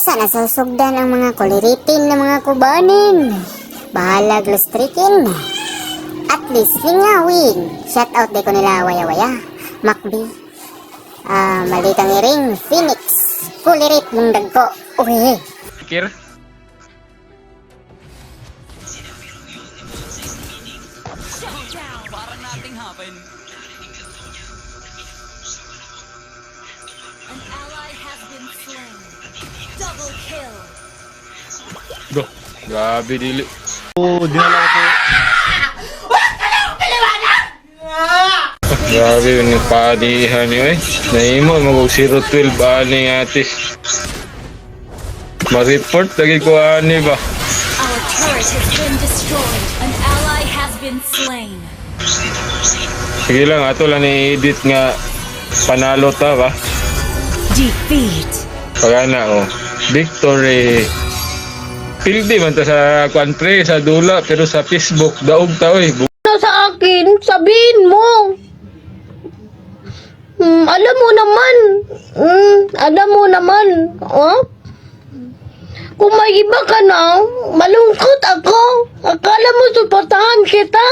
Usa na sa sugdan ang mga kuliritin na mga kubanin. Bahalag lustrikin. At least lingawin. Shout out di ko nila waya-waya. Macbi. Mali kang iring. Phoenix. Kulirit mong dagko. Uy. Kir? Parang nothing happened. An ally has been slain. Double kill. Go. Grabe dili. Dinala ko. Grabe yung padihan niyo eh. Naimo mag 012 ani atis. Ma-report lagi ko ani ba. Our turret has been destroyed. An ally has been slain. Sige lang ato lang i-edit nga panalo ta ba. Defeat. Pagana oh. Victory. Pildi man ta sa country sa dula pero sa Facebook daog ta oy. Sa akin, sabihin mo. Alam mo naman. Alam mo naman. Oh? Kung may iba ka na, malungkot ako. Akala mo suportahan kita?